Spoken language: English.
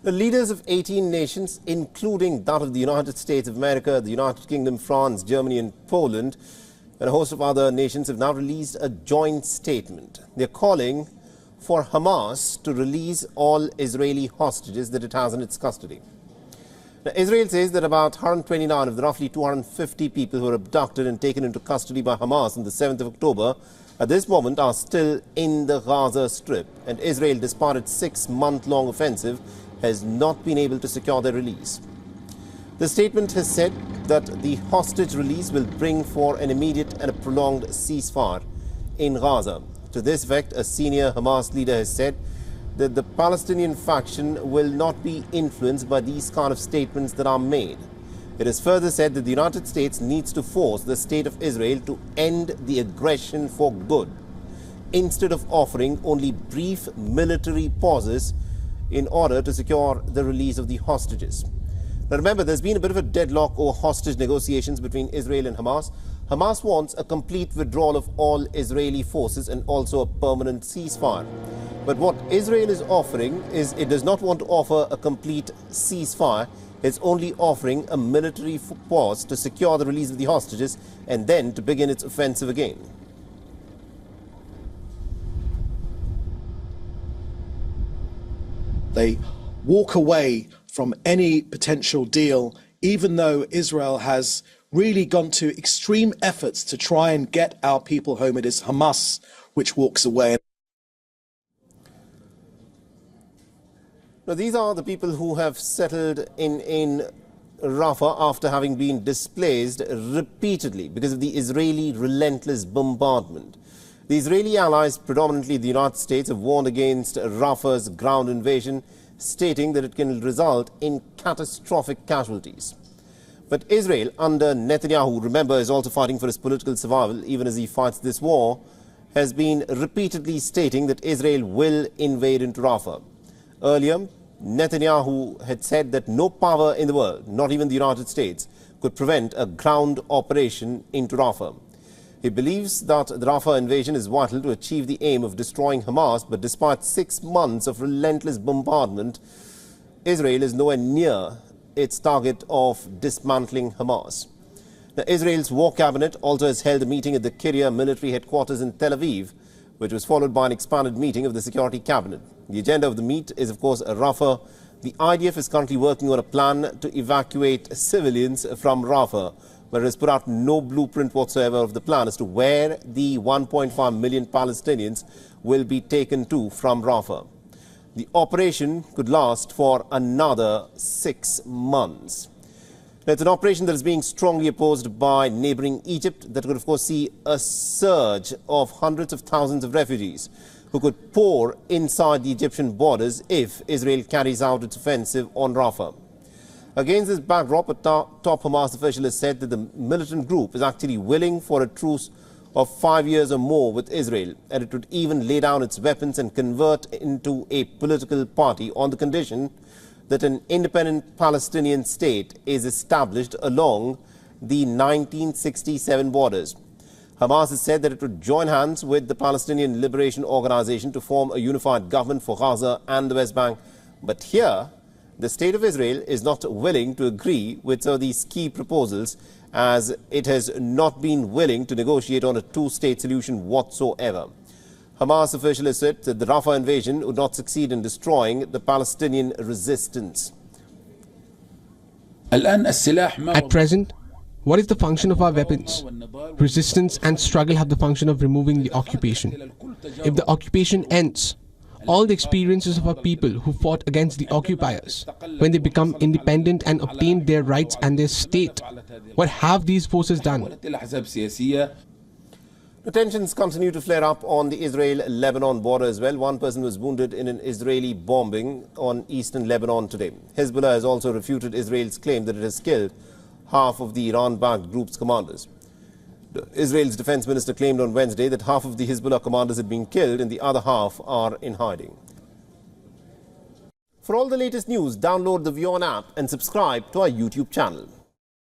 The leaders of 18 nations, including that of the United States of America, the United Kingdom, France, Germany and Poland, and a host of other nations have now released a joint statement. They're calling for Hamas to release all Israeli hostages that it has in its custody. Now, Israel says that about 129 of the roughly 250 people who were abducted and taken into custody by Hamas on the 7th of October at this moment are still in the Gaza Strip, and Israel, despite its 6-month-long offensive, has not been able to secure their release. The statement has said that the hostage release will bring for an immediate and a prolonged ceasefire in Gaza. To this effect, a senior Hamas leader has said that the Palestinian faction will not be influenced by these kind of statements that are made. It has further said that the United States needs to force the state of Israel to end the aggression for good, instead of offering only brief military pauses in order to secure the release of the hostages. Now remember, there's been a bit of a deadlock over hostage negotiations between Israel and Hamas. Hamas wants a complete withdrawal of all Israeli forces and also a permanent ceasefire. But what Israel is offering is it does not want to offer a complete ceasefire. It's only offering a military pause to secure the release of the hostages and then to begin its offensive again. They walk away from any potential deal, even though Israel has really gone to extreme efforts to try and get our people home. It is Hamas which walks away. Now, these are the people who have settled in Rafah after having been displaced repeatedly because of the Israeli relentless bombardment. The Israeli allies, predominantly the United States, have warned against Rafah's ground invasion, stating that it can result in catastrophic casualties. But Israel, under Netanyahu, remember, is also fighting for his political survival, even as he fights this war, has been repeatedly stating that Israel will invade into Rafah. Earlier, Netanyahu had said that no power in the world, not even the United States, could prevent a ground operation into Rafah. He believes that the Rafah invasion is vital to achieve the aim of destroying Hamas, but despite 6 months of relentless bombardment, Israel is nowhere near its target of dismantling Hamas. Now, Israel's war cabinet also has held a meeting at the Kiryat military headquarters in Tel Aviv, which was followed by an expanded meeting of the security cabinet. The agenda of the meet is, of course, Rafah. The IDF is currently working on a plan to evacuate civilians from Rafah, but has put out no blueprint whatsoever of the plan as to where the 1.5 million Palestinians will be taken to from Rafah. The operation could last for another 6 months. Now, it's an operation that is being strongly opposed by neighboring Egypt that could, of course, see a surge of hundreds of thousands of refugees who could pour inside the Egyptian borders if Israel carries out its offensive on Rafah. Against this backdrop, a top Hamas official has said that the militant group is actually willing for a truce of 5 years or more with Israel, and it would even lay down its weapons and convert into a political party on the condition that an independent Palestinian state is established along the 1967 borders. Hamas has said that it would join hands with the Palestinian Liberation Organization to form a unified government for Gaza and the West Bank. But here, the state of Israel is not willing to agree with some of these key proposals, as it has not been willing to negotiate on a two-state solution whatsoever. Hamas official has said that the Rafah invasion would not succeed in destroying the Palestinian resistance. At present, what is the function of our weapons? Resistance and struggle have the function of removing the occupation. If the occupation ends, all the experiences of our people who fought against the occupiers, when they become independent and obtain their rights and their state, what have these forces done? The tensions continue to flare up on the Israel-Lebanon border as well. One person was wounded in an Israeli bombing on eastern Lebanon today. Hezbollah has also refuted Israel's claim that it has killed half of the Iran-backed group's commanders. Israel's defense minister claimed on Wednesday that half of the Hezbollah commanders had been killed and the other half are in hiding. For all the latest news, download the WION app and subscribe to our YouTube channel.